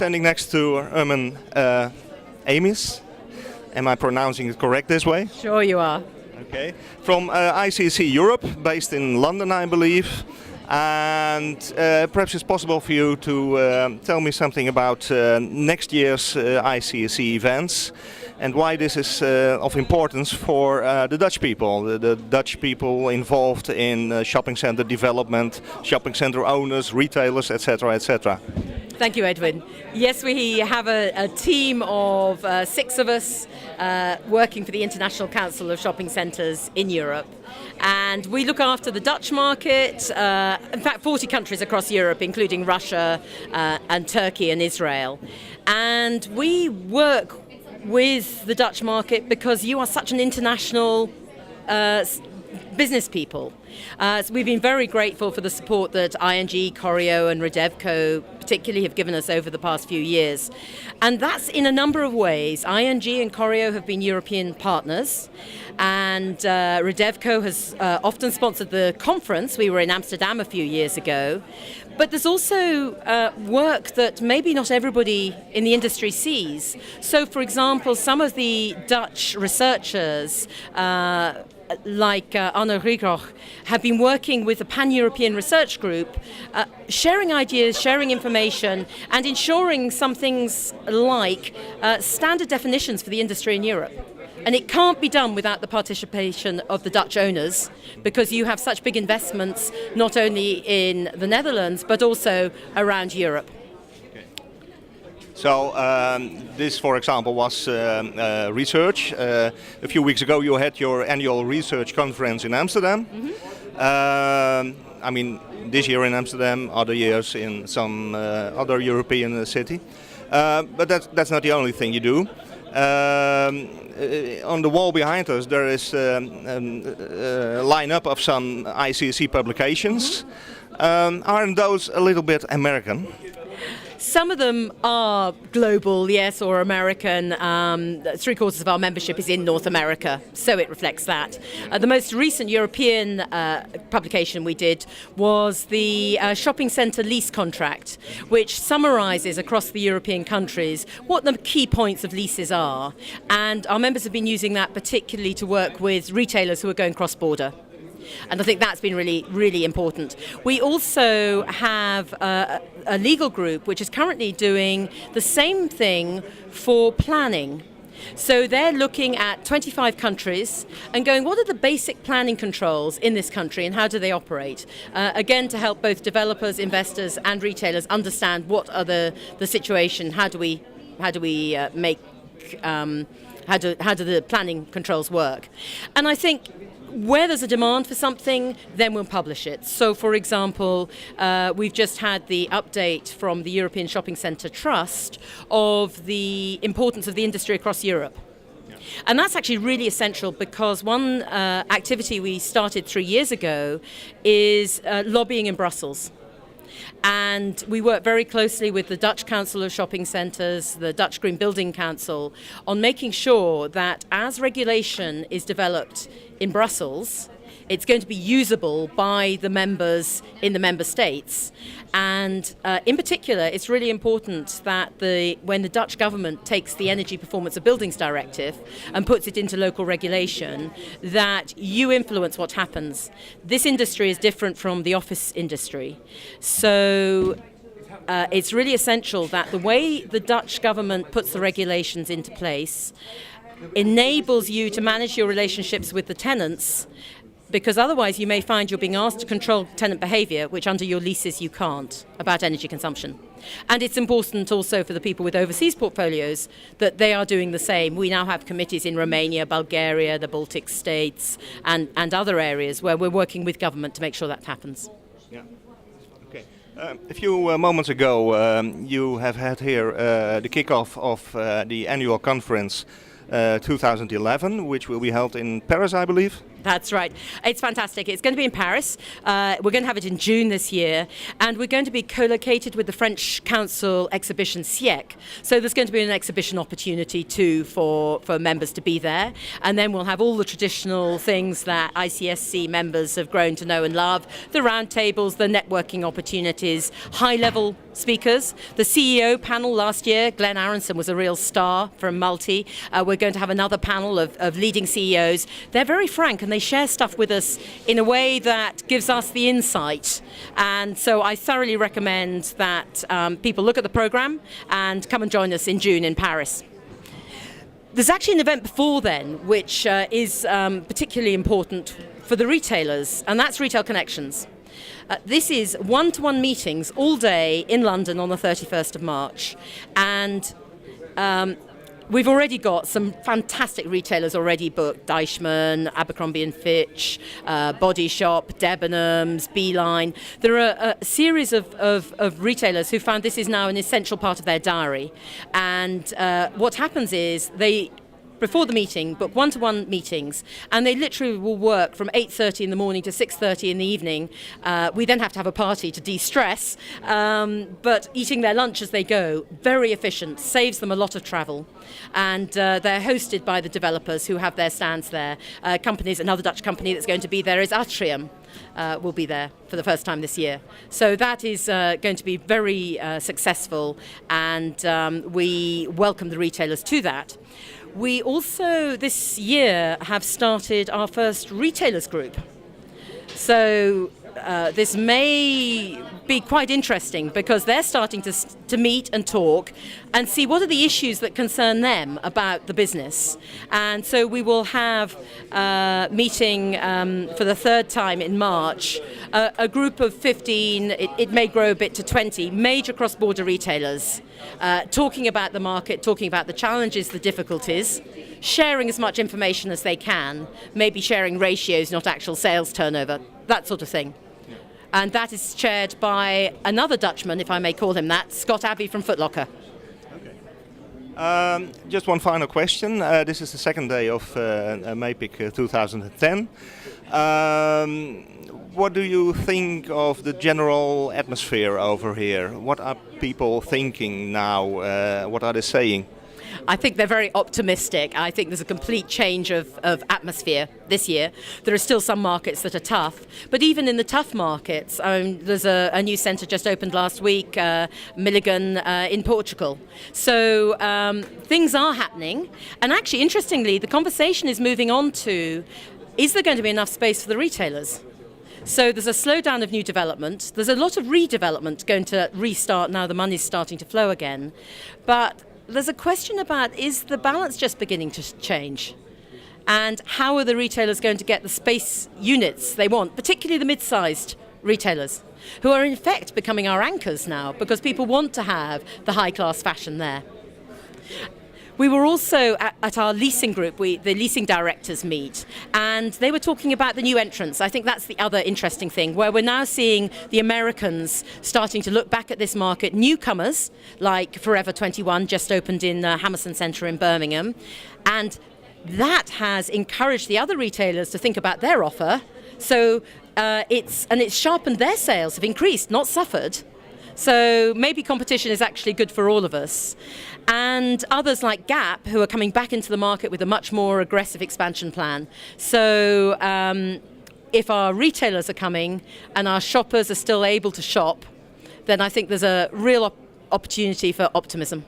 standing next to Ermine Amies. Am I pronouncing it correct this way? Sure you are. Okay. From ICSC Europe, based in London, I believe. And perhaps it's possible for you to tell me something about next year's ICSC events and why this is of importance for the Dutch people, the Dutch people involved in shopping center development, shopping center owners, retailers, etc., etc. Thank you, Edwin. Yes, we have a team of 6 of us working for the International Council of Shopping Centres in Europe. And we look after the Dutch market, in fact 40 countries across Europe, including Russia and Turkey and Israel. And we work with the Dutch market because you are such an international business people. So we've been very grateful for the support that ING, Corio and Redevco particularly have given us over the past few years. And that's in a number of ways. ING and Corio have been European partners, and Redevco has often sponsored the conference. We were in Amsterdam a few years ago. But there's also work that maybe not everybody in the industry sees. So, for example, some of the Dutch researchers like Arno Riegroch have been working with a pan-European research group, sharing ideas, sharing information, and ensuring some things like standard definitions for the industry in Europe. And it can't be done without the participation of the Dutch owners, because you have such big investments not only in the Netherlands but also around Europe. So this, for example, was research. A few weeks ago you had your annual research conference in Amsterdam. Mm-hmm. I mean, this year in Amsterdam, other years in some other European city. But that's not the only thing you do. On the wall behind us there is a lineup of some ICSC publications. Aren't those a little bit American? Some of them are global, yes, or American. 3/4 of our membership is in North America, so it reflects that. The most recent European publication we did was the shopping centre lease contract, which summarises across the European countries what the key points of leases are. And our members have been using that particularly to work with retailers who are going cross-border. And I think that's been really, really important. We also have a legal group which is currently doing the same thing for planning. So they're looking at 25 countries and going, what are the basic planning controls in this country and how do they operate? Again, to help both developers, investors and retailers understand what are the situation, how do the planning controls work? And I think where there's a demand for something, then we'll publish it. So, for example, we've just had the update from the European Shopping Centre Trust of the importance of the industry across Europe. Yeah. And that's actually really essential because one activity we started 3 years ago is lobbying in Brussels. And we work very closely with the Dutch Council of Shopping Centres, the Dutch Green Building Council, on making sure that as regulation is developed in Brussels, it's going to be usable by the members in the member states. And in particular, it's really important that when the Dutch government takes the Energy Performance of Buildings Directive and puts it into local regulation, that you influence what happens. This industry is different from the office industry. So it's really essential that the way the Dutch government puts the regulations into place enables you to manage your relationships with the tenants, because otherwise you may find you're being asked to control tenant behaviour, which under your leases you can't, about energy consumption. And it's important also for the people with overseas portfolios that they are doing the same. We now have committees in Romania, Bulgaria, the Baltic states, and other areas where we're working with government to make sure that happens. Yeah. Okay. A few moments ago, you have had here the kickoff of the annual conference 2011, which will be held in Paris, I believe. That's right. It's fantastic. It's going to be in Paris. We're going to have it in June this year, and we're going to be co-located with the French Council exhibition SIEC. So there's going to be an exhibition opportunity too for members to be there, and then we'll have all the traditional things that ICSC members have grown to know and love: the roundtables, the networking opportunities, high-level speakers. The CEO panel last year, Glenn Aronson, was a real star from Multi. We're going to have another panel of leading CEOs. They're very frank and they share stuff with us in a way that gives us the insight. And so I thoroughly recommend that people look at the program and come and join us in June in Paris. There's actually an event before then, which is particularly important for the retailers, and that's Retail Connections. This is one-to-one meetings all day in London on the 31st of March, and we've already got some fantastic retailers already booked: Deichmann, Abercrombie & Fitch, Body Shop, Debenhams, Beeline. There are a series of retailers who found this is now an essential part of their diary. And what happens is they, before the meeting, book one-to-one meetings, and they literally will work from 8:30 in the morning to 6:30 in the evening. We then have to have a party to de-stress, but eating their lunch as they go, very efficient, saves them a lot of travel. And they're hosted by the developers who have their stands there. Another Dutch company that's going to be there is Atrium. Will be there for the first time this year. So that is going to be very successful, and we welcome the retailers to that. We also this year have started our first retailers group. So this may be quite interesting because they're starting to meet and talk and see what are the issues that concern them about the business. And so we will have meeting for the third time in March, a group of 15, it may grow a bit to 20, major cross-border retailers, talking about the market, talking about the challenges, the difficulties, sharing as much information as they can, maybe sharing ratios, not actual sales turnover, that sort of thing. And that is chaired by another Dutchman, if I may call him that, Scott Abbey from Foot Locker. Okay. Just one final question. This is the second day of MAPIC 2010. What do you think of the general atmosphere over here? What are people thinking now? What are they saying? I think they're very optimistic. I think there's a complete change of atmosphere this year. There are still some markets that are tough, but even in the tough markets, there's a new centre just opened last week, Milligan in Portugal. So things are happening, and actually, interestingly, the conversation is moving on to, is there going to be enough space for the retailers? So there's a slowdown of new development. There's a lot of redevelopment going to restart now the money's starting to flow again. But there's a question about, is the balance just beginning to change? And how are the retailers going to get the space units they want, particularly the mid-sized retailers, who are in fact becoming our anchors now because people want to have the high-class fashion there. We were also at our leasing group, the leasing directors meet, and they were talking about the new entrants. I think that's the other interesting thing, where we're now seeing the Americans starting to look back at this market, newcomers like Forever 21 just opened in Hammerson Centre in Birmingham, and that has encouraged the other retailers to think about their offer. So it's sharpened their sales, have increased, not suffered. So maybe competition is actually good for all of us. And others like Gap, who are coming back into the market with a much more aggressive expansion plan. So if our retailers are coming and our shoppers are still able to shop, then I think there's a real opportunity for optimism.